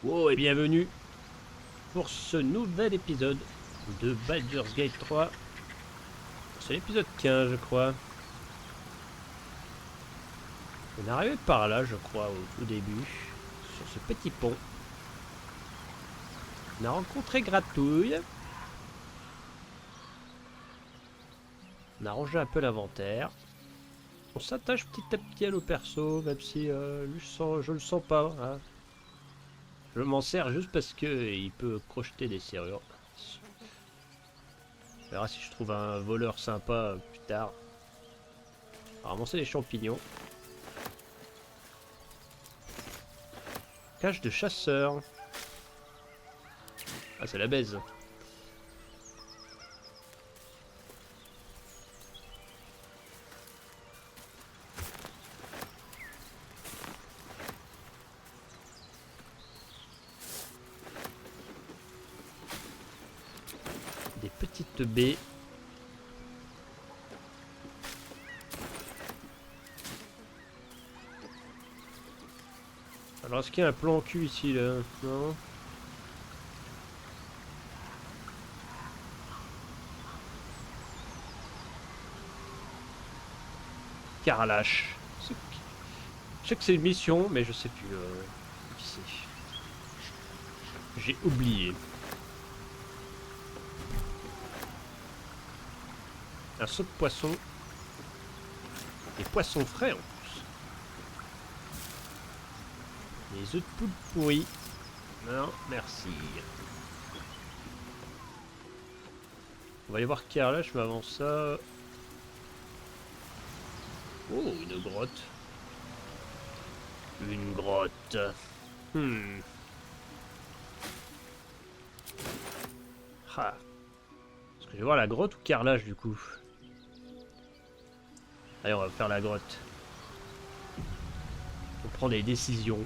Oh et bienvenue pour ce nouvel épisode de Baldur's Gate 3. C'est l'épisode 15 je crois. On est arrivé par là je crois au début, sur ce petit pont. On a rencontré Gratouille. On a rangé un peu l'inventaire. On s'attache petit à petit à nos persos, même si je le sens pas. Hein. Je m'en sers juste parce que il peut crocheter des serrures. On verra si je trouve un voleur sympa plus tard. On va ramasser les champignons. Cage de chasseur. Ah, c'est la baise. Des petites baies. Alors, est-ce qu'il y a un plan cul ici, là? Non. Carlache. Je sais que c'est une mission, mais je sais plus qui c'est. J'ai oublié. Un saut de poisson. Des poissons frais en plus. Des œufs de poule pourris. Non, merci. On va aller voir Carlache, mais avant ça... Oh, une grotte. Une grotte. Ah. Est-ce que je vais voir la grotte ou Carlache du coup? Allez, on va faire la grotte. On prend des décisions.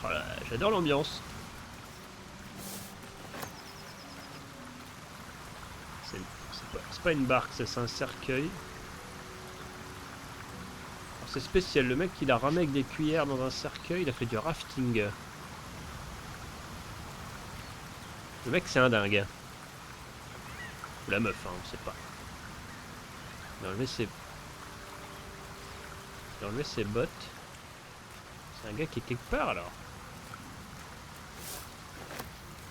Oh là, j'adore l'ambiance. C'est pas une barque, c'est un cercueil. C'est spécial, le mec il a ramé avec des cuillères dans un cercueil, il a fait du rafting. Le mec c'est un dingue. Ou la meuf, hein, on sait pas. Il a enlevé ses bottes. C'est un gars qui est quelque part alors.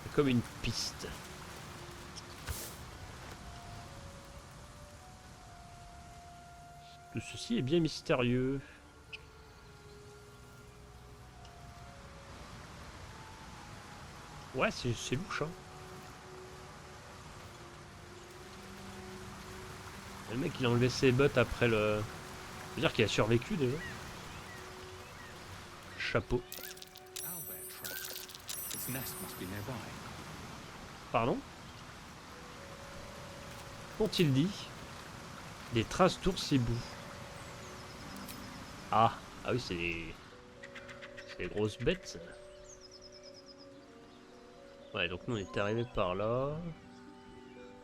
C'est comme une piste. Tout ceci est bien mystérieux. Ouais, c'est louche, hein. Le mec, il a enlevé ses bottes après le... Ça veut dire qu'il a survécu, déjà. Chapeau. Pardon? Qu'ont-ils dit? Des traces d'ours hibou. Ah oui, c'est des grosses bêtes, ça. Ouais, donc nous on est arrivé par là.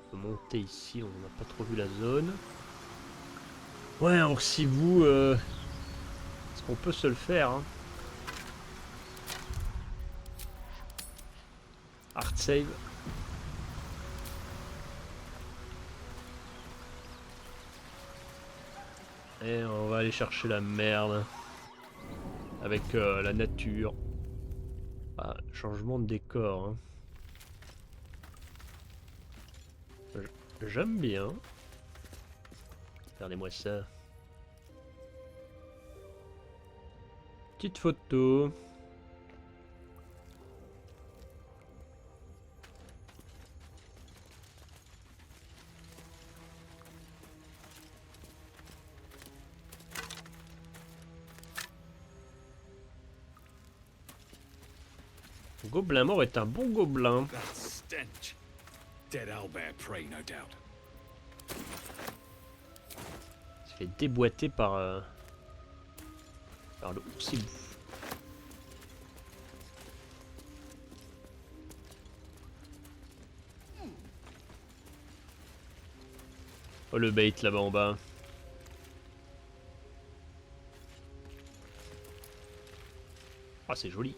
On peut monter ici, on n'a pas trop vu la zone. Ouais, un ours hibou, est-ce qu'on peut se le faire, hein? Hard save. Et on va aller chercher la merde. Avec la nature. Ah, changement de décor, hein. J'aime bien. Regardez-moi ça. Petite photo. Gobelin mort est un bon gobelin. Il se fait déboîter par le oursilou. Oh le bait là-bas en bas. Ah c'est joli.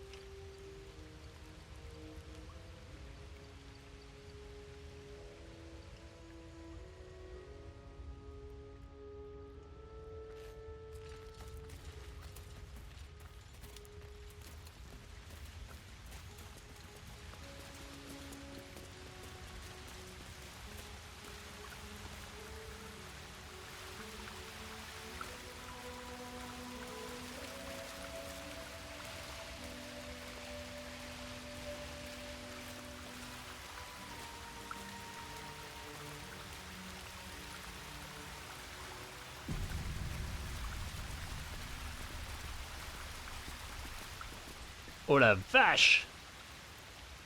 Oh la vache!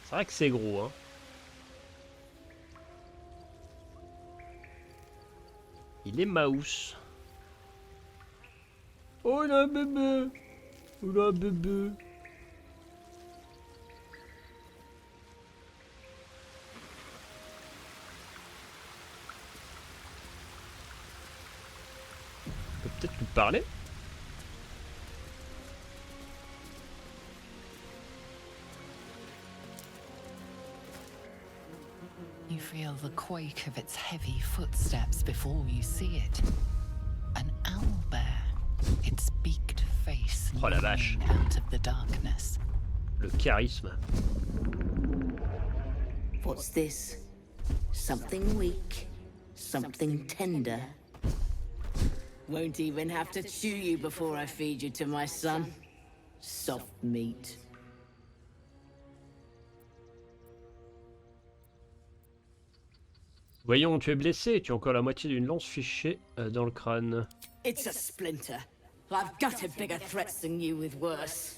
C'est vrai que c'est gros, hein. Il est mouse. Oh là bébé! Oh là bébé! On peut peut-être lui parler? You feel the quake of its heavy footsteps before you see it. An owl bear, its beaked face Oh la vache. looming out of the darkness. Le charisme. What's this? Something weak, something tender. Won't even have to chew you before I feed you to my son. Soft meat. Voyons, tu es blessé, tu as encore la moitié d'une lance fichée dans le crâne. It's a splinter. I've gutted bigger threats than you with worse.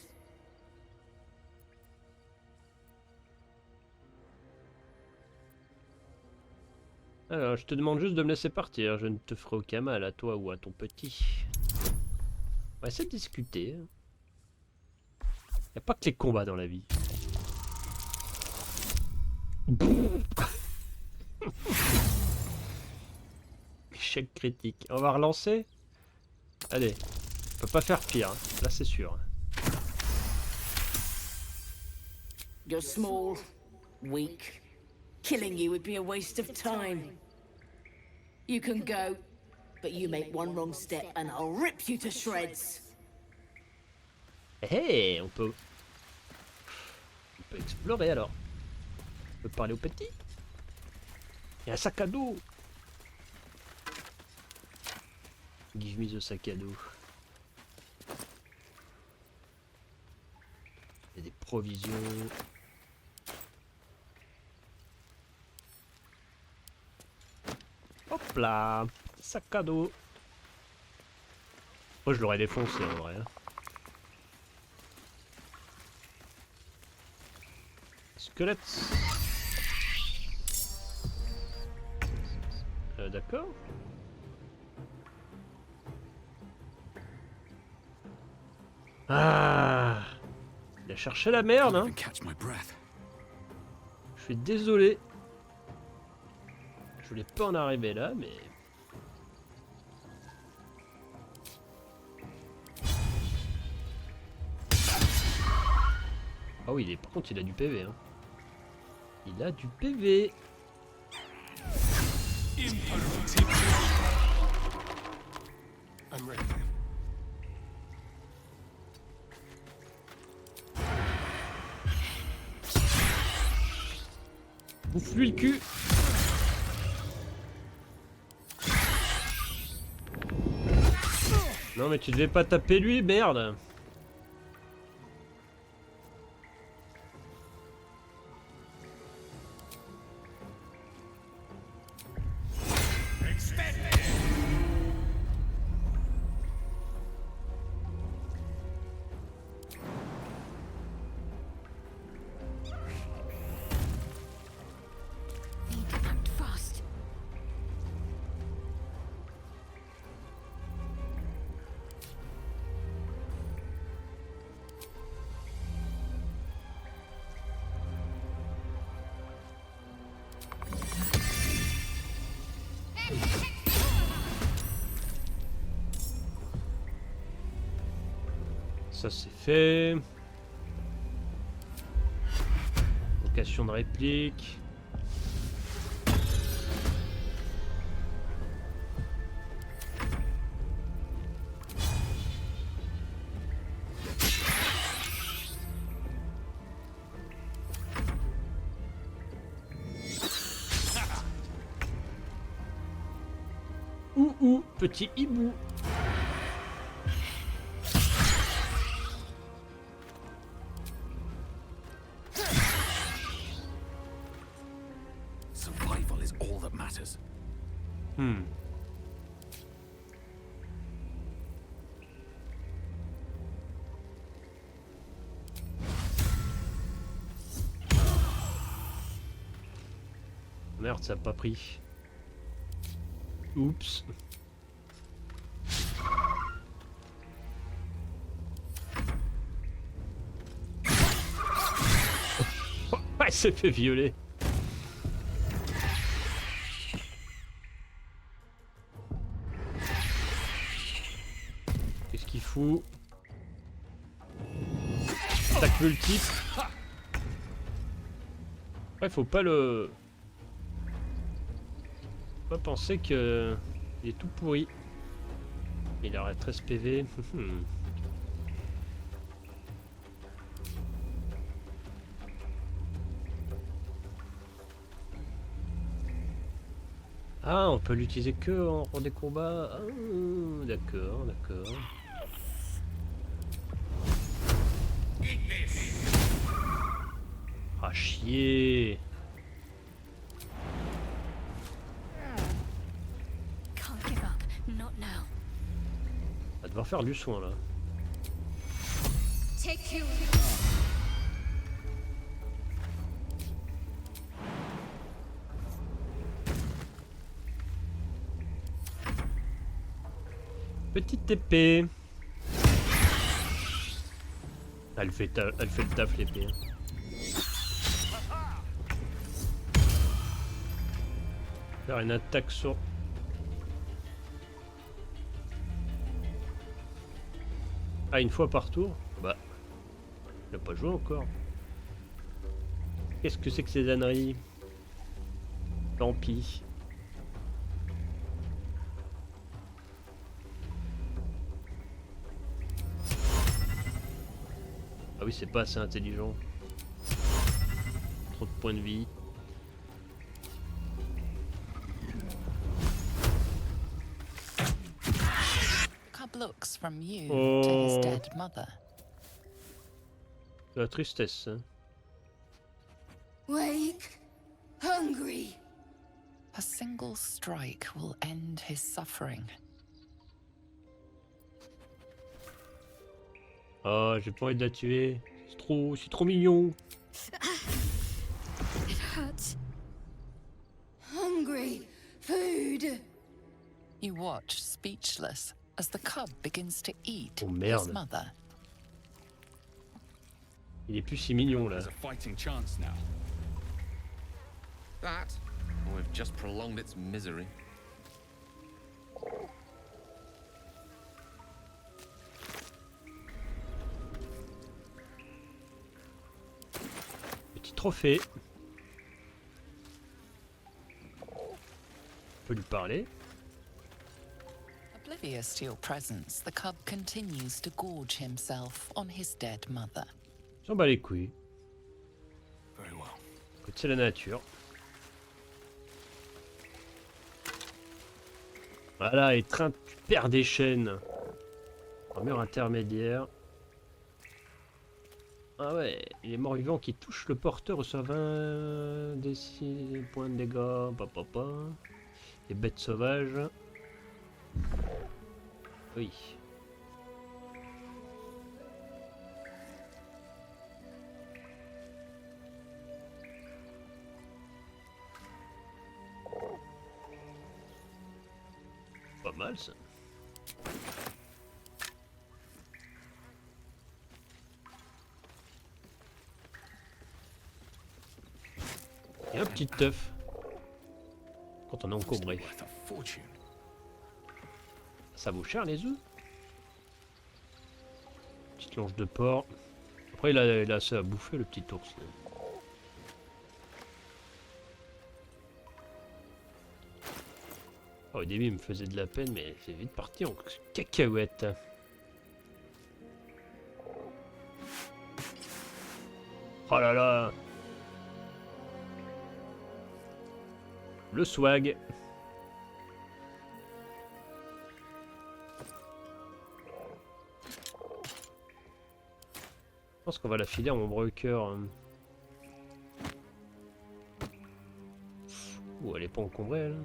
Alors, je te demande juste de me laisser partir, je ne te ferai aucun mal à toi ou à ton petit. On va essayer de discuter. Il n'y a pas que les combats dans la vie. Échec critique. On va relancer. Allez, on peut pas faire pire, hein. Là c'est sûr. You're small, weak. Killing you would be a waste of time. You can go, but you make one wrong step and I'll rip you to shreds. Hey, on peut explorer alors. On peut parler au petit. Il y a un sac à dos. Give me the sac à dos. Il y a des provisions. Hop là, sac à dos. Oh, je l'aurais défoncé en vrai. Squelette. D'accord. Ah, il a cherché la merde, hein. Je suis désolé. Je voulais pas en arriver là, mais... Ah oui, par contre, il a du PV, hein. Il a du PV. I'm ready. Bouffe-lui le cul. Non mais tu devais pas taper lui, merde. Act fast. Ça c'est fait. Location de réplique. Petit hibou. Survival is all that matters. Merde, ça a pas pris. Oups. Il s'est fait violer. Qu'est-ce qu'il fout? Attaque multiple. Ouais, faut pas le... Faut pas penser que... Il est tout pourri. Il aurait 13 PV. Ah, on peut l'utiliser que en des combats. Ah, d'accord, d'accord. Ah, chier. Can't give up. Not now. On va devoir faire du soin là. Take you. Petite épée. Elle fait le taf l'épée. Faire une attaque sur... Ah, une fois par tour? Bah, il n'a pas joué encore. Qu'est-ce que c'est que ces âneries? Tant pis. Ah oui, c'est pas assez intelligent. Trop de points de vie. Cub looks from you to his dead mother. La tristesse. Hein. Wake. Hungry. A single strike will end his suffering. Oh, j'ai pas envie de la tuer. C'est trop mignon. It hurts. Hungry. Food. You watch speechless as the cub begins to eat Oh, his merde. mother. Il est plus si mignon là. There's a fighting chance now. That, or we've just prolonged its misery. Petit trophée. On peut lui parler. Oblivious to your presence, the cub continues to gorge himself on his dead mother. S'en bat les couilles. Very well. Écoute, c'est la nature. Voilà, étreinte, tu perds des chaînes. Armure intermédiaire. Ah ouais, les morts vivants qui touchent le porteur reçoivent 20 des 6 points de dégâts. Papa. Les bêtes sauvages. Oui. Pas mal ça. Et un petit œuf. Quand on est encombré. Worth a fortune. Ça vaut cher les œufs? Petit Petite longe de porc. Après, il a assez à bouffer, le petit ours. Oh, au début, il me faisait de la peine, mais c'est vite parti en cacahuète. Oh là là! Le swag! Je pense qu'on va la filer à mon broker. Ouh, elle est pas encombrée, elle.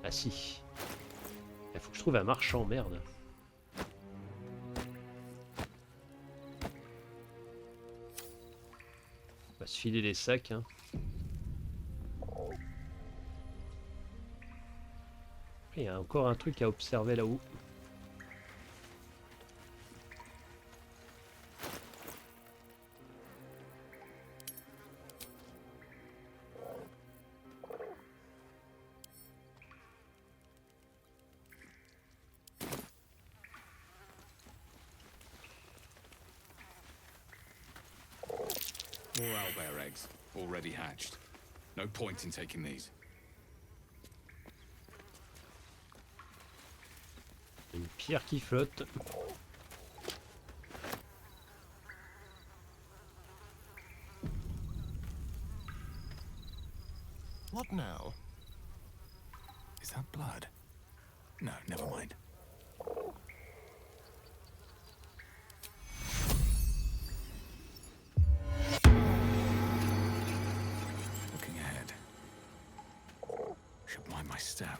Ah si. Il faut que je trouve un marchand, merde. On va se filer les sacs, hein. Il y a encore un truc à observer là-haut. More owlbear eggs, already hatched. No point in taking these. Une pierre qui flotte. What now? Is that blood? No, never mind. Looking ahead. Should mind my step.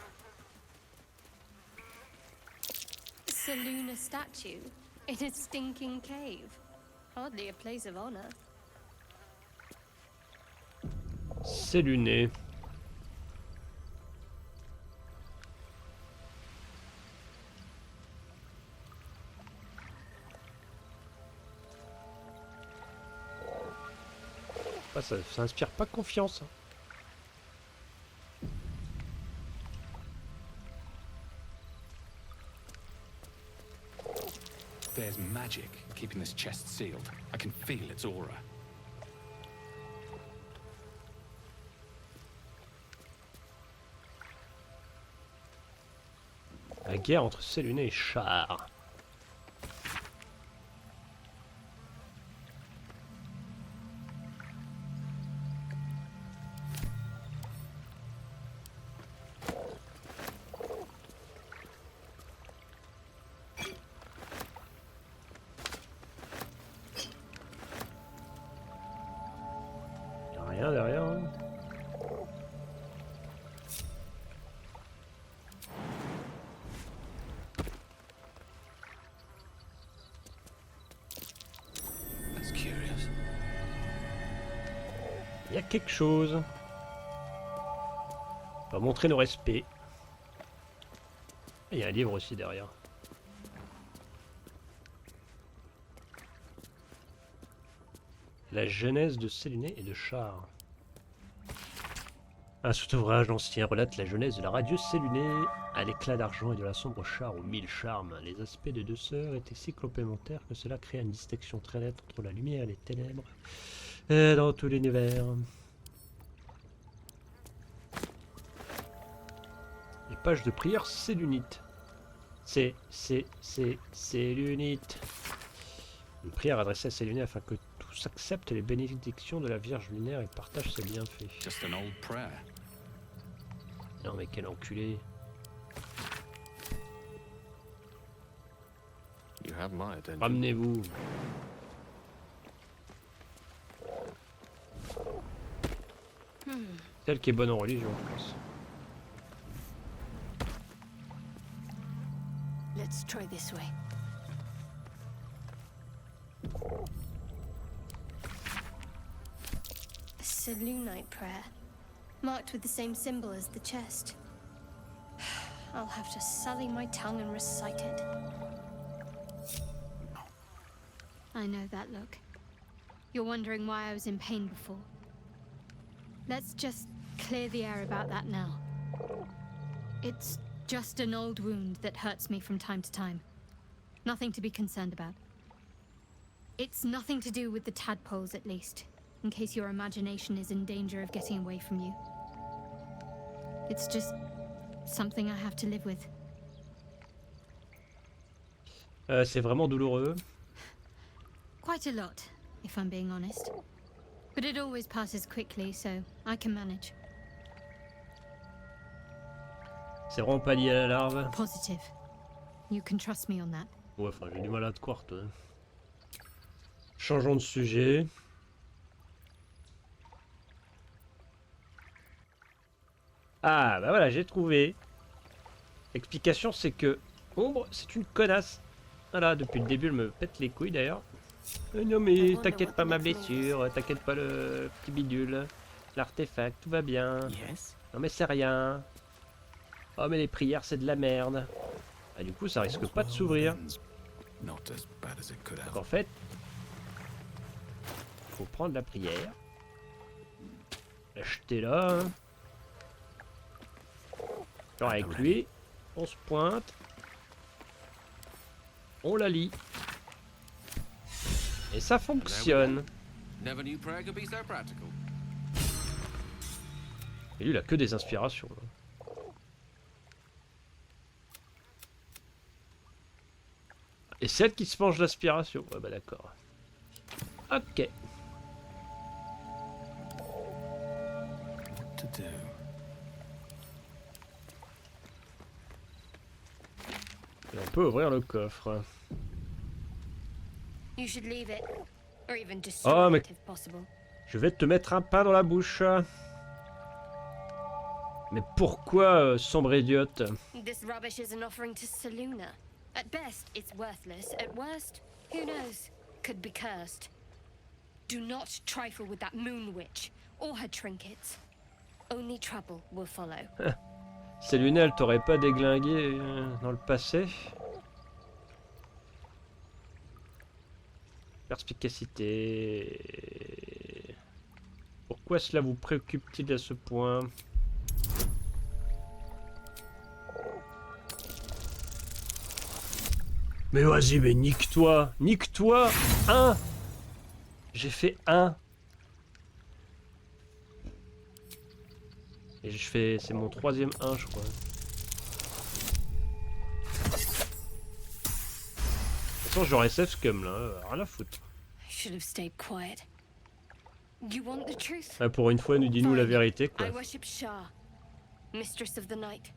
Seluna statue in a stinking cave. Hardly a place of honor. C'est luné. Ah, ça inspire pas confiance. There's magic keeping this chest sealed. I can feel its aura. La guerre entre Séluné et Char. Y'a rien derrière. Hein. That's curious. Il y a quelque chose. On va montrer nos respects. Il y a un livre aussi derrière. La genèse de Séluné et de Char. Un sous-ouvrage ancien relate la genèse de la radieuse Séluné à l'éclat d'argent et de la sombre Char aux 1000 charmes. Les aspects des deux sœurs étaient si complémentaires que cela créa une distinction très nette entre la lumière et les ténèbres dans tout l'univers. Les pages de prière Sélunite. Sélunite. Une prière adressée à Séluné afin que tous acceptent les bénédictions de la Vierge lunaire et partagent ses bienfaits. Just an old prayer. Non mais quel enculé. You have my attention. Ramenez-vous. Celle qui est bonne en religion, je pense. Let's try this way. A Selunite prayer, marked with the same symbol as the chest. I'll have to sully my tongue and recite it. I know that look. You're wondering why I was in pain before. Let's just clear the air about that now. It's just an old wound that hurts me from time to time. Nothing to be concerned about. It's nothing to do with the tadpoles, at least, in case your imagination is in danger of getting away from you. It's just something I have to live with. C'est vraiment douloureux. Quite a lot, if I'm being honest. But it always passes quickly, so I can manage. C'est vraiment pas lié à la larve. Positive. You can trust me on that. Ouais, enfin, j'ai du mal à te croire, toi. Changeons de sujet. Ah, bah voilà, j'ai trouvé. L'explication, c'est que Ombre, c'est une connasse. Voilà, depuis le début, elle me pète les couilles, d'ailleurs. Non, mais t'inquiète pas ma blessure, t'inquiète pas le petit bidule. L'artefact, tout va bien. Non, mais c'est rien. Oh, mais les prières, c'est de la merde. Ah, du coup, ça risque pas de s'ouvrir. Donc, en fait, faut prendre la prière. L'acheter là. Genre avec lui, on se pointe. On la lit. Et ça fonctionne. Never knew prayer could be so practical. Et lui, il a que des inspirations. Et celle qui se mange l'aspiration. Ouais, bah d'accord. Ok. What to do? Et on peut ouvrir le coffre. You should leave it, or even Oh, destroy mais- it if possible. Je vais te mettre un pain dans la bouche. Mais pourquoi, sombre idiote? This rubbish is an offering to Seluna. At best, it's worthless. At worst, who knows? Could be cursed. Do not trifle with that moon witch or her trinkets. Only trouble will follow. Ces lunettes, elles t'auraient pas déglingué dans le passé? Perspicacité. Pourquoi cela vous préoccupe-t-il à ce point? Mais vas-y, mais nique-toi! Nique-toi! Un! J'ai fait un! Et je fais... c'est mon troisième 1, je crois. De toute façon, j'aurais safe scum là, rien à foutre. I should have stayed quiet. You want the truth? Ah, pour une fois, nous dis-nous la vérité, quoi. I worship Shah, mistress of the night,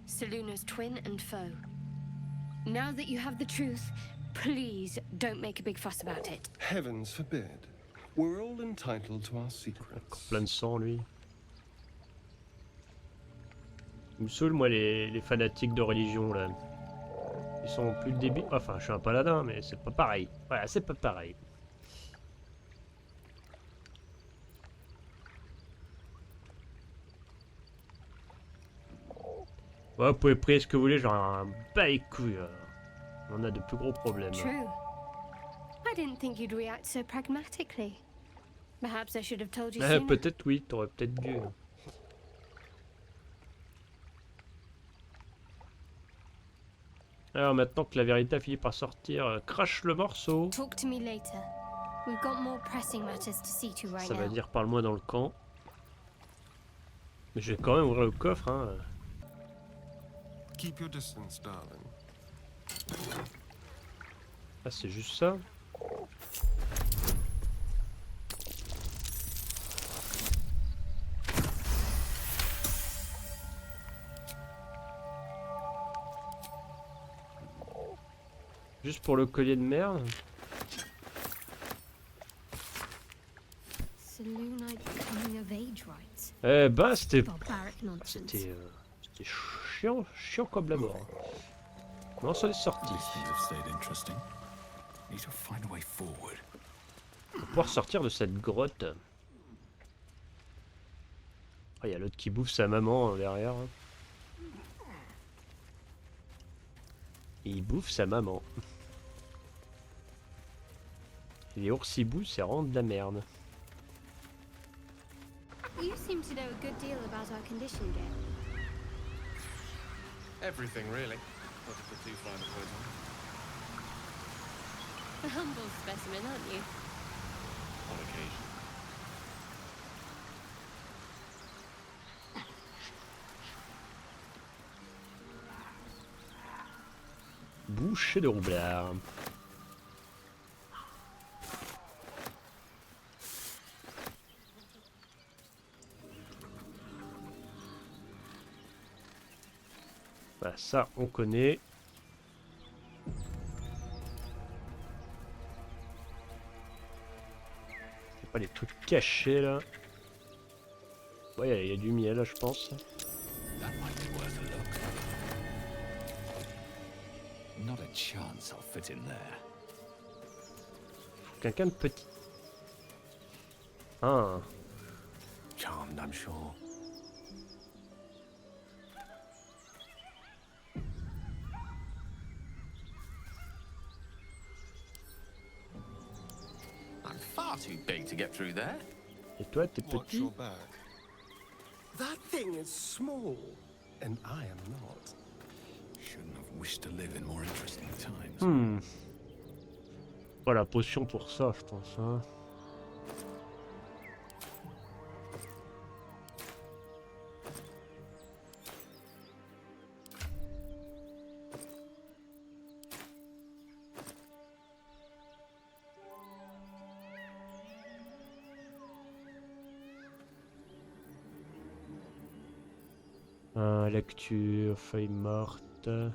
Seluna's twin and foe. Now that you have the truth, please don't make a big fuss about it. Heavens forbid. We're all entitled to our secrets. Plein de sang, lui. Il me saoule, moi, les fanatiques de religion, là. Ils sont plus débiles. Enfin, je suis un paladin, mais c'est pas pareil. Voilà, c'est pas pareil. Ouais, vous pouvez prier ce que vous voulez, genre un bas les couilles. On a de plus gros problèmes. True. I didn't think you'd react so pragmatically. Perhaps I should have told you sooner. Peut-être oui, t'aurais peut-être dû. Alors maintenant que la vérité a fini par sortir, crache le morceau. Talk to me later. We've got more pressing matters to see to right Ça va now. dire parle-moi dans le camp. Mais je vais quand même ouvrir le coffre, hein. Keep your distance, darling. Ah, c'est juste ça. Juste pour le collier de merde. Seluna coming of age rights. Eh ben, c'était Barbaric nonsense. c'était chiant comme la mort. Non, ça est sorti. These things have stayed interesting. Need to find a way forward. Pour pouvoir sortir de cette grotte. Ah, il y a l'autre qui bouffe sa maman derrière. Hein. Il bouffe sa maman. Les oursibous, c'est vraiment de la merde. You seem to know a good deal about our condition, Gale. Everything, really. Not to put too fine a point on it. A humble specimen, aren't you? On occasion. Bouchée de roublard. Bah ça on connaît. C'est pas les trucs cachés là. Ouais, il y a du miel là je pense. That might be worth a look. Not a chance I'll fit in there. Quelqu'un de petit. Ah. Charmed, I'm sure. I'm far too big to get through there. Et toi t'es Watch petit? your back. That thing is small, and I am not. Shouldn't have wished to live in more interesting times. Hmm. Voilà, potion pour ça, je pense. Hein. Lecture, feuille morte. Ah,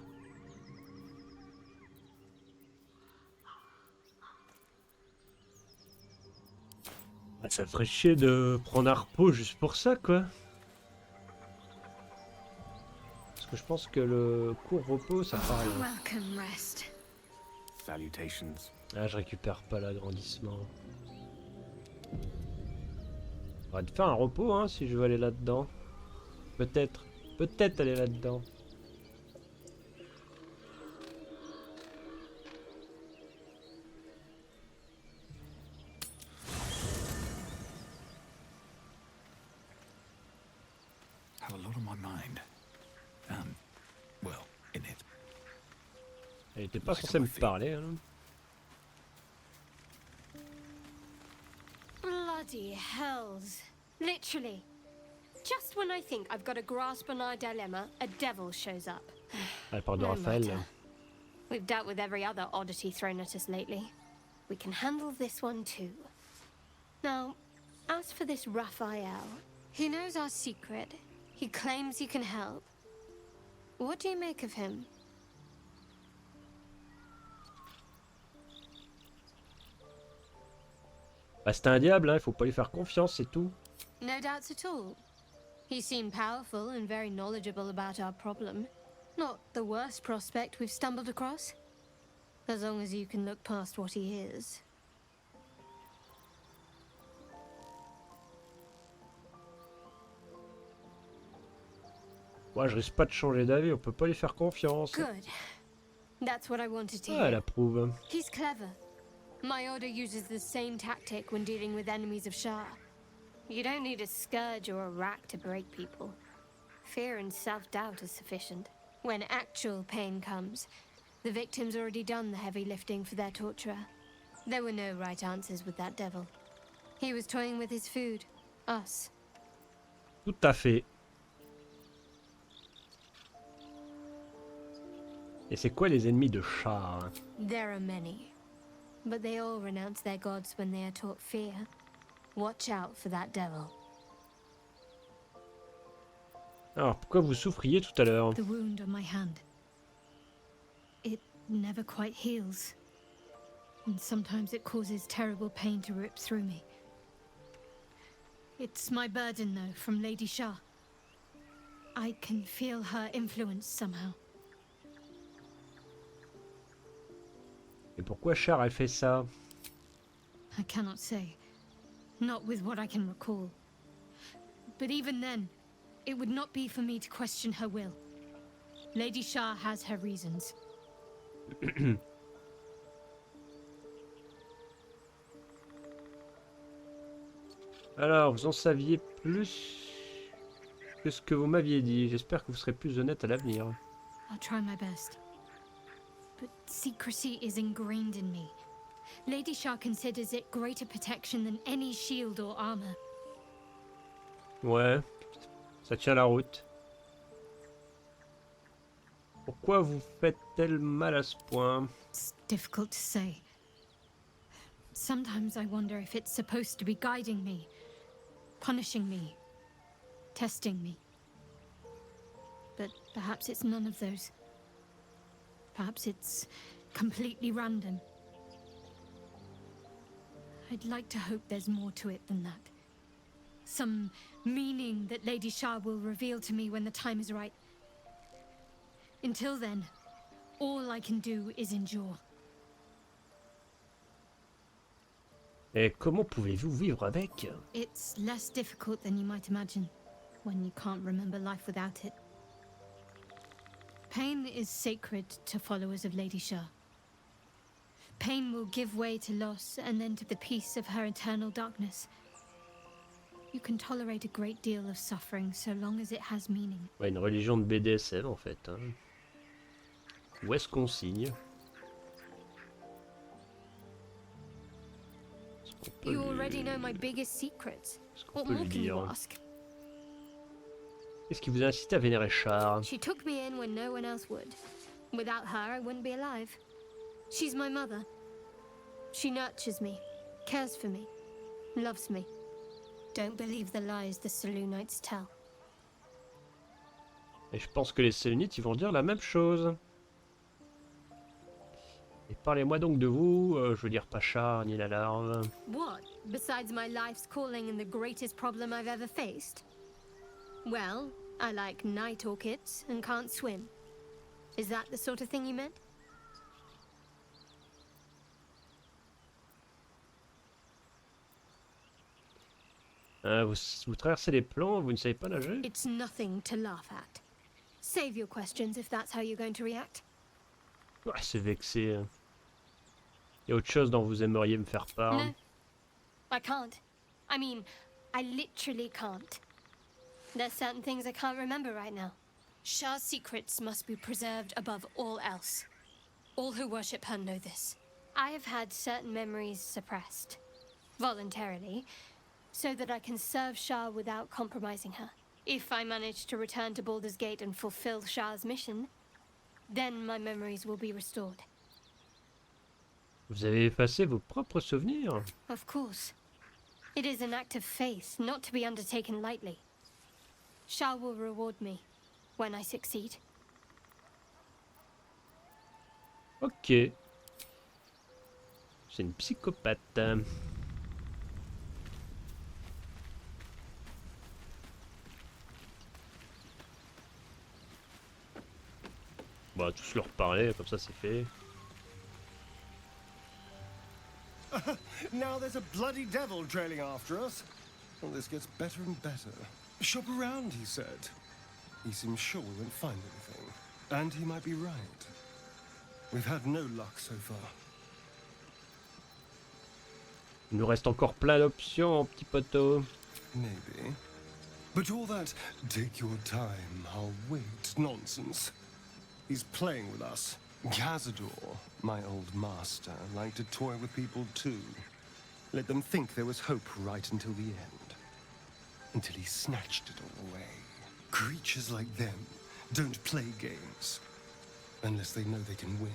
ça ferait chier de prendre un repos juste pour ça, quoi. Parce que je pense que le court repos, ça fera rien. Welcome, rest. Salutations. Ah, je récupère pas l'agrandissement. On va te faire un repos, hein, si je veux aller là-dedans. Peut-être aller là-dedans. Have a lot on my mind. Well, in it. Elle était pas censée me parler, hein. Bloody hells. Literally. Just when I think I've got a grasp on our dilemma, a devil shows up. Elle parle de No Raphaël. matter. We've dealt with every other oddity thrown at us lately. We can handle this one too. Now, as for this Raphael, he knows our secret. He claims he can help. What do you make of him? Bah, c'est un diable, hein, il faut pas lui faire confiance, c'est tout. No doubts at all. He seemed powerful and very knowledgeable about our problem. Not the worst prospect we've stumbled across. As long as you can look past what he is. Moi, je risque pas de changer d'avis, on peut pas lui faire confiance. Good. That's what I wanted to Ah, elle hear. approuve. He's clever. My order uses the same tactic when dealing with enemies of Shah. You don't need a scourge or a rack to break people. Fear and self-doubt is sufficient. When actual pain comes, the victim's already done the heavy lifting for their torturer. There were no right answers with that devil. He was toying with his food. Us. Tout à fait. Et c'est quoi les ennemis de chat, hein? There are many. But they all renounce their gods when they are taught fear. Watch out for that devil. Alors, pourquoi vous souffriez tout à l'heure? The wound on my hand. It never quite heals. And sometimes it causes terrible pain to rip through me. It's my burden, though, from Lady Shah. I can feel her influence somehow. Et pourquoi Char elle fait ça? I cannot say. Not with what I can recall. But even then, it would not be for me to question her will. Lady Shah has her reasons. Alors, vous en saviez plus que ce que vous m'aviez dit. J'espère que vous serez plus honnête à l'avenir. I'll try my best. But secrecy is ingrained in me. Lady Shah considers it greater protection than any shield or armor. Ouais, ça tient la route. Pourquoi vous faites-elle mal à ce point? It's difficult to say. Sometimes I wonder if it's supposed to be guiding me, punishing me, testing me. But perhaps it's none of those. Perhaps it's completely random. I'd like to hope there's more to it than that. Some meaning that Lady Shah will reveal to me when the time is right. Until then, all I can do is endure. Et comment pouvez-vous vivre avec? It's less difficult than you might imagine, when you can't remember life without it. Pain is sacred to followers of Lady Shah. Pain will give way to loss and then to the peace of her eternal darkness. You can tolerate a great deal of suffering so long as it has meaning. Ouais, une religion de BDSM en fait. Hein. Où est-ce qu'on signe? You already know my biggest secrets. What peut more lui can you dire? ask? Qu'est-ce qui vous a incité à vénérer Char? She took me in when no one else would. Without her, I wouldn't be alive. She's my mother. She nurtures me, cares for me, loves me. Don't believe the lies the Selûnites tell. Et je pense que les Sélénites ils vont dire la même chose. Et parlez-moi donc de vous, je veux dire pas Char ni la larve. What, besides my life's calling and the greatest problem I've ever faced? Well, I like night orchids and can't swim. Is that the sort of thing you meant? Vous traversez les plans, vous ne savez pas nager? It's nothing to laugh at. Save your questions if that's how you're going to react. Ouais, c'est vexé. Hein. Il y a autre chose dont vous aimeriez me faire part? No, I can't. I mean, I literally can't. There's certain things I can't remember right now. Shah's secrets must be preserved above all else. All who worship her know this. I have had certain memories suppressed, voluntarily, so that I can serve Shah without compromising her. If I manage to return to Baldur's Gate and fulfill Shah's mission, then my memories will be restored. Vous avez effacé vos propres souvenirs? Of course. It is an act of faith, not to be undertaken lightly. Shah will reward me when I succeed. Ok. C'est une psychopathe. On va tous leur parler, comme ça c'est fait. Now there's a bloody devil trailing after us. Well, this gets better and better. Shop around, he said. He seems sure we won't find anything. And he might be right. We've had no luck so far. Il nous reste encore plein d'options, petit poteau. Maybe. But all that take your time, I'll wait nonsense. He's playing with us. Cazador, my old master, liked to toy with people too. Let them think there was hope right until the end. Until he snatched it all away. Creatures like them don't play games. Unless they know they can win.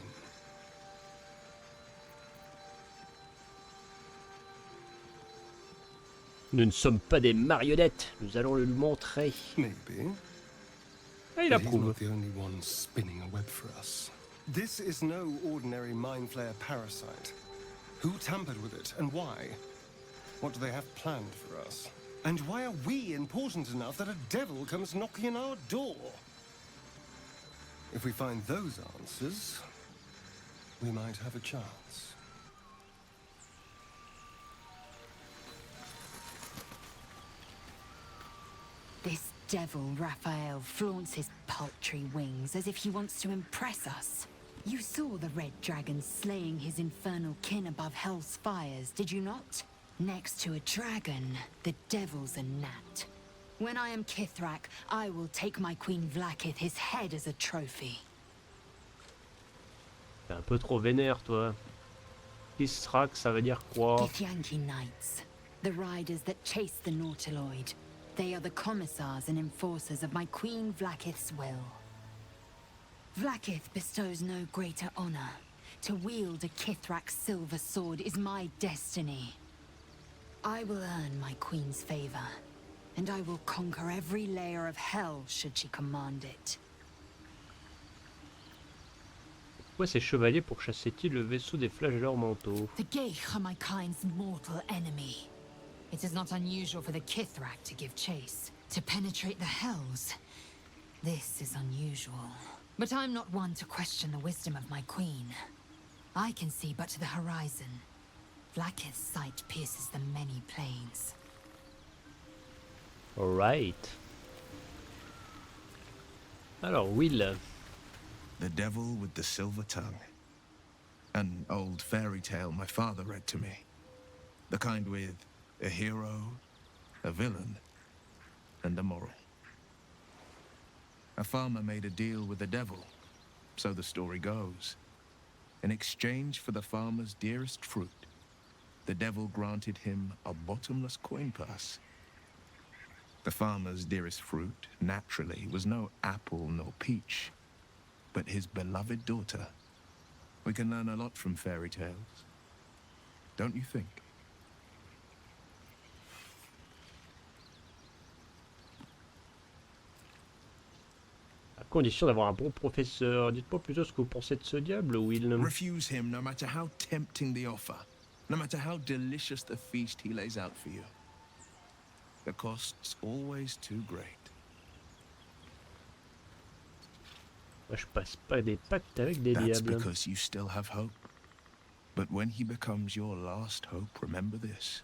Nous ne sommes pas des marionnettes, nous allons le lui montrer. Maybe. Ah, il But he's approuve. not the only one spinning a web for us. This is no ordinary mind flayer parasite. Who tampered with it, and why? What do they have planned for us? And why are we important enough that a devil comes knocking on our door? If we find those answers, we might have a chance. This devil, Raphael, flaunts his paltry wings as if he wants to impress us. You saw the red dragon slaying his infernal kin above hell's fires, did you not? Next to a dragon, the devil's a gnat. When I am Kithrak, I will take my Queen Vlaakith his head as a trophy. T'es un peu trop vénère, toi. Kisrak, ça veut dire quoi? Githyanki Knights, the riders that chase the Nautiloid. They are the commissars and enforcers of my Queen Vlaakith's will. Vlaakith bestows no greater honor. To wield a Kithrak's silver sword is my destiny. I will earn my Queen's favor, and I will conquer every layer of hell should she command it. Pourquoi ces chevaliers pourchassaient-ils le vaisseau des flagelleurs mentaux? The Geich are my kind's mortal enemy. It is not unusual for the Kithrak to give chase, to penetrate the hells. This is unusual. But I'm not one to question the wisdom of my queen. I can see but to the horizon. Vlaakith's sight pierces the many plains. Alright. Alors, Will. The Devil with the Silver Tongue. An old fairy tale my father read to me. The kind with a hero, a villain, and a moral. A farmer made a deal with the devil, so the story goes. In exchange for the farmer's dearest fruit, the devil granted him a bottomless coin purse. The farmer's dearest fruit, naturally, was no apple nor peach, but his beloved daughter. We can learn a lot from fairy tales, don't you think? À condition d'avoir un bon professeur. Dites-moi plutôt ce que vous pensez de ce diable, Will. Refuse him no matter how tempting the offer, no matter how delicious the feast he lays out for you. The cost's always too great. Moi, je passe pas des pactes avec des That's diables. because you still have hope. But when he becomes your last hope, remember this.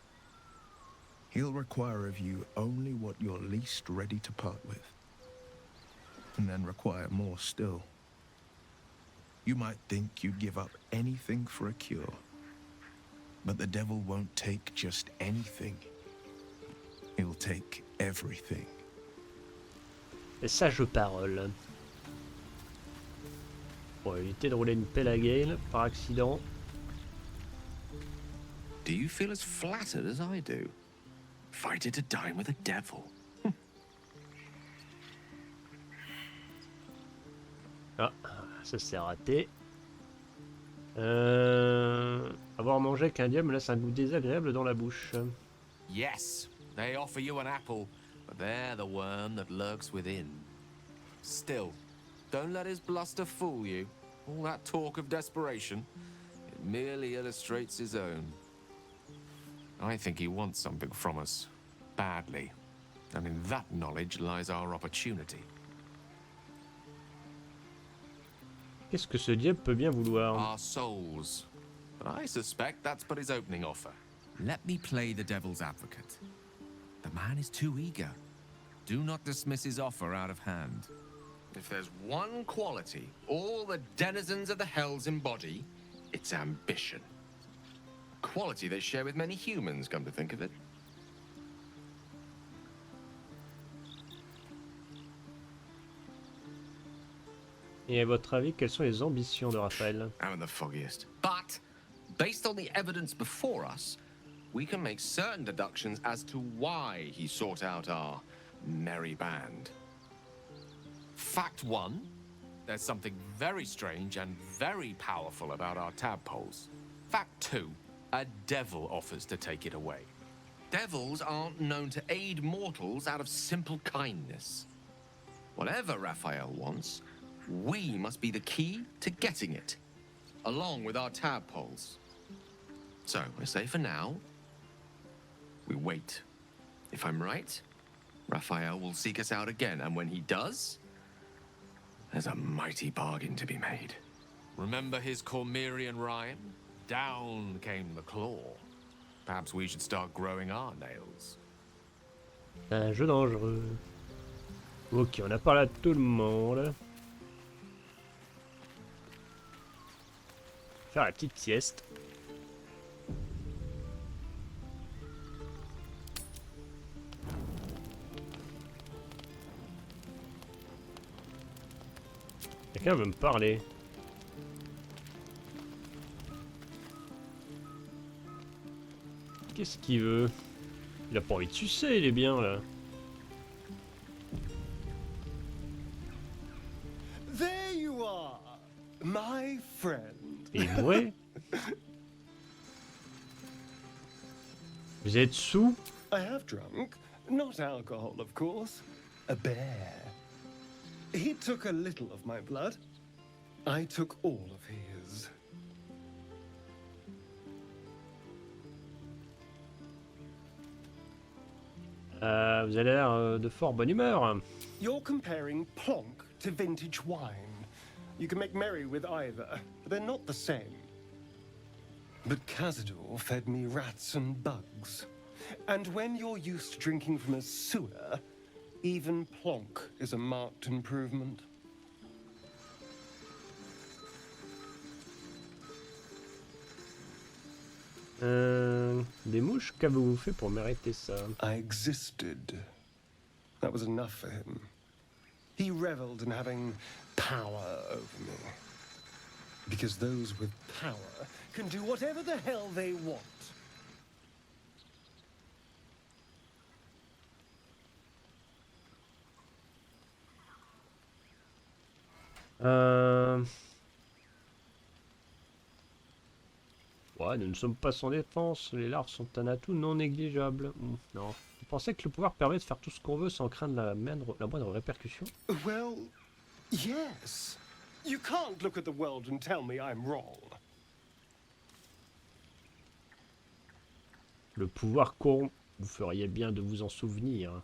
He'll require of you only what you're least ready to part with. And then require more still. You might think you'd give up anything for a cure. But the devil won't take just anything. He'll take everything. Et sage parole. Pour éviter de rouler une pelle à Gale par accident. Do you feel as flattered as I do? Fighting to dine with a devil. Ah, ça c'est raté. Avoir mangé avec un diable me laisse un goût désagréable dans la bouche. Yes, they offer you an apple, but they're the worm that lurks within. Still, don't let his bluster fool you. All that talk of desperation, it merely illustrates his own. I think he wants something from us, badly. And in that knowledge lies our opportunity. Qu'est-ce que ce diable peut bien vouloir? Our souls. But I suspect that's but his opening offer. Let me play the devil's advocate. The man is too eager. Do not dismiss his offer out of hand. If there's one quality all the denizens of the hells embody, it's ambition. A quality they share with many humans, come to think of it. Et à votre avis, quelles sont les ambitions de Raphaël? I'm in the foggiest. But, based on the evidence before us, we can make certain deductions as to why he sought out our merry band. Fact one, there's something very strange and very powerful about our tadpoles. Fact two, a devil offers to take it away. Devils aren't known to aid mortals out of simple kindness. Whatever Raphael wants, we must be the key to getting it, along with our tadpoles. So, I say for now, we wait. If I'm right, Raphael will seek us out again, and when he does, there's a mighty bargain to be made. Remember his Cormyrian rhyme? Down came the claw. Perhaps we should start growing our nails. C'est un jeu dangereux. Ok, on a parlé à tout le monde. Faire la petite sieste. Quelqu'un veut me parler. Qu'est-ce qu'il veut? Il a pas envie de sucer, il est bien là. There you are, my friend. Et ouais. Vous êtes sous? I have drunk, not alcohol, of course. A bear. He took a little of my blood. I took all of his. Vous avez l'air de fort bonne humeur. You're comparing plonk to vintage wine. You can make merry with either, but they're not the same. But Cazador fed me rats and bugs. And when you're used to drinking from a sewer, even plonk is a marked improvement. Des mouches, qu'avez-vous fait pour mériter ça? I existed. That was enough for him. He reveled in having power over me. Because those with power can do whatever the hell they want. Ouais, nous ne sommes pas sans défense. Les larves sont un atout non négligeable. Non. Vous pensez que le pouvoir permet de faire tout ce qu'on veut sans craindre la moindre répercussion? Well, yes. You can't look at the world and tell me I'm wrong. Le pouvoir corrompt. Vous feriez bien de vous en souvenir.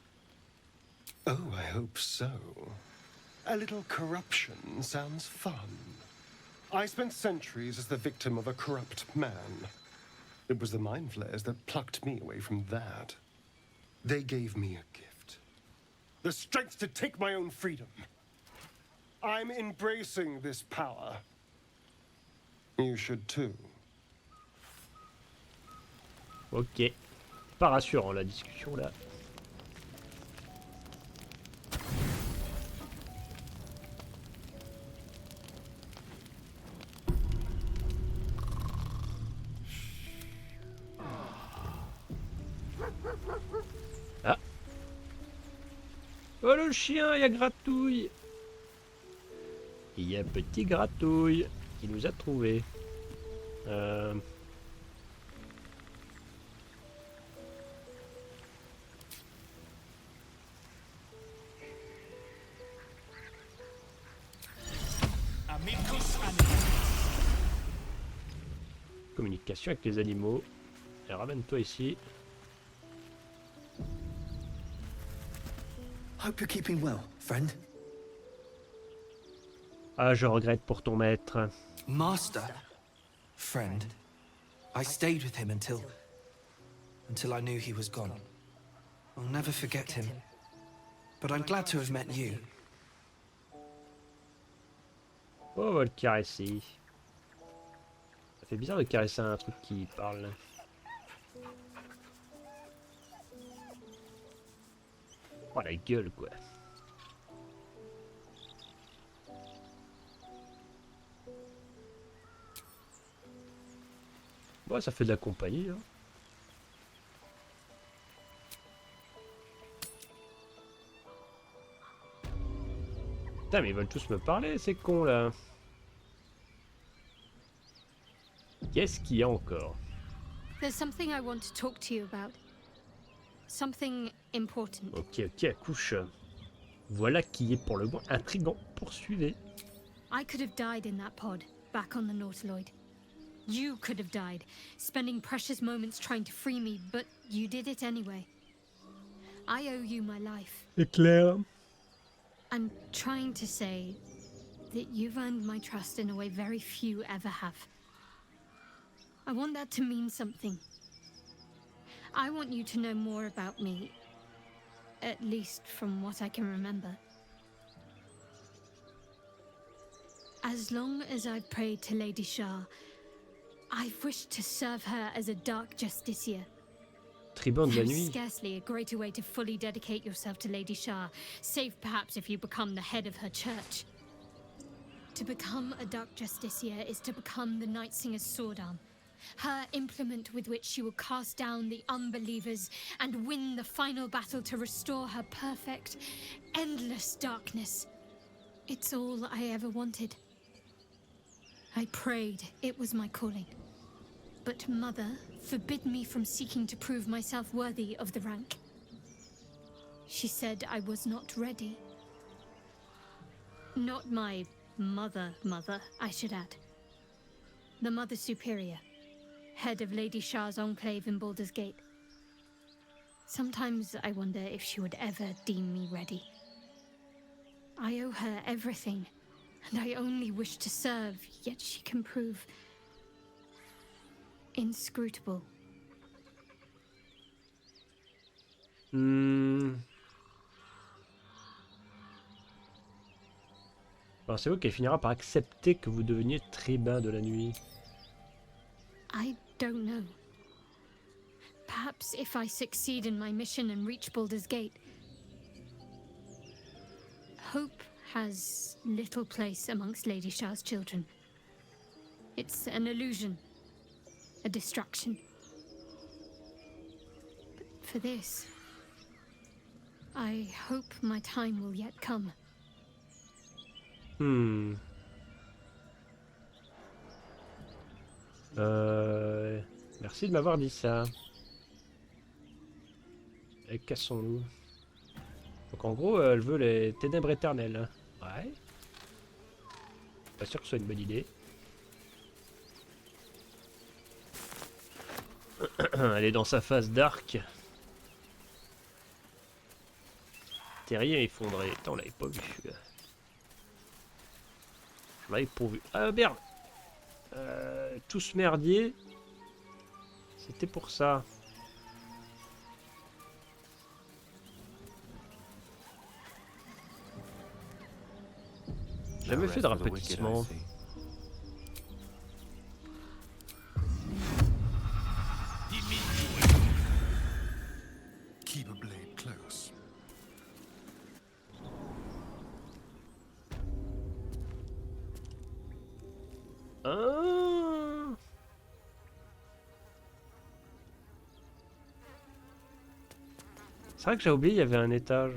Oh, I hope so. A little corruption sounds fun. I spent centuries as the victim of a corrupt man. It was the mind flayers that plucked me away from that. They gave me a gift. The strength to take my own freedom. I'm embracing this power. You should too. Ok. Pas rassurant la discussion là. Ah. Oh le chien, il y a Gratouille. Il y a petit Gratouille qui nous a trouvé. Communication avec les animaux. Et ramène-toi ici. Hope you're keeping well, friend. Ah, je regrette pour ton maître. Master? Friend. I stayed with him until I knew he was gone. I'll never forget him. But I'm glad to have met you. Oh, on va le caresser. Ça fait bizarre de caresser un truc qui parle. Oh la gueule quoi. Bon, ça fait de la compagnie. Hein. Putain, mais ils veulent tous me parler, ces cons là. Qu'est-ce qu'il y a encore? There's something I want to talk to you about. Something important. Ok, couche. Voilà qui est pour le moins intriguant. Poursuivez. I could have died in that pod, back on the Nautiloid. You could have died, spending precious moments trying to free me, but you did it anyway. I owe you my life. Éclair. I'm trying to say that you've earned my trust in a way very few ever have. I want that to mean something. I want you to know more about me, at least from what I can remember. As long as I've prayed to Lady Shah, I've wished to serve her as a dark justiciar. Tribun de la There's nuit. scarcely a greater way to fully dedicate yourself to Lady Shah, save perhaps if you become the head of her church. To become a dark justiciar is to become the Night Singer's sword arm, her implement with which she will cast down the unbelievers and win the final battle to restore her perfect, endless darkness. It's all I ever wanted. I prayed it was my calling. But Mother forbid me from seeking to prove myself worthy of the rank. She said I was not ready. Not my mother, I should add. The Mother Superior, head of Lady Shah's enclave in Baldur's Gate. Sometimes I wonder if she would ever deem me ready. I owe her everything, and I only wish to serve, yet she can prove inscrutable. Pensez-vous qu'elle finira par accepter que vous deveniez tribun de la nuit? I don't know. Perhaps if I succeed in my mission and reach Baldur's Gate. Hope has little place amongst Lady Shah's children. It's an illusion, a distraction. But for this, I hope my time will yet come. Merci de m'avoir dit ça. Et cassons-nous. Donc en gros, elle veut les ténèbres éternelles. Ouais. Pas sûr que ce soit une bonne idée. Elle est dans sa phase dark. Terrier effondré. Attends, on l'avait pas vu. Je l'avais pas vu. Ah merde. Tout ce merdier. C'était pour ça. Jamais fait de rapetissement. Keep a blade close. C'est vrai que j'ai oublié, il y avait un étage.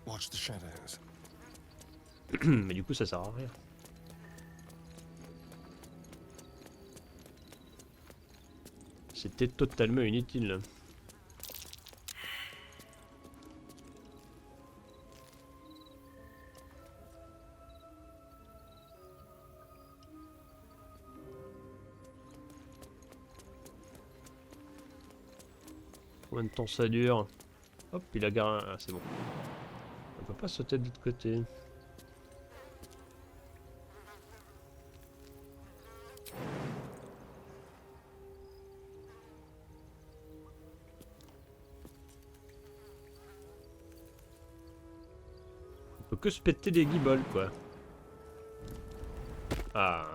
Watch the shadows. Mais du coup, ça sert à rien. C'était totalement inutile. Combien de temps ça dure? Hop, il a garé. Ah, c'est bon. On peut pas sauter de l'autre côté. On peut que se péter des guibolles, quoi. Ah.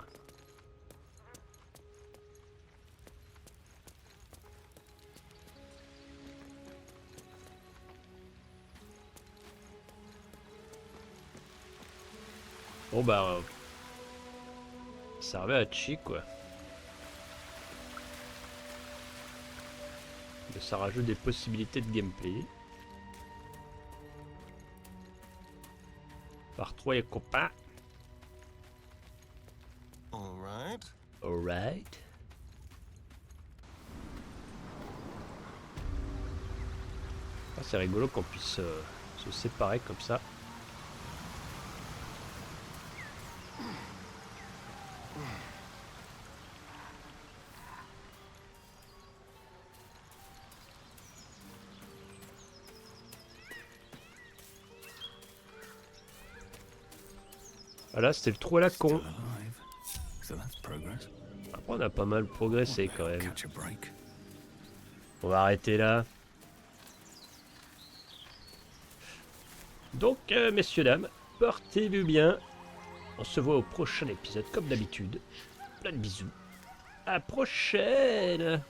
Bon bah... ça servait à chier quoi. Mais ça rajoute des possibilités de gameplay. Par 3 et copains. Alright. Alright. Ah, c'est rigolo qu'on puisse se séparer comme ça. Voilà, c'était le trou à la con. Après, on a pas mal progressé quand même. On va arrêter là. Donc, messieurs, dames, portez-vous bien. On se voit au prochain épisode, comme d'habitude. Plein de bisous. À la prochaine!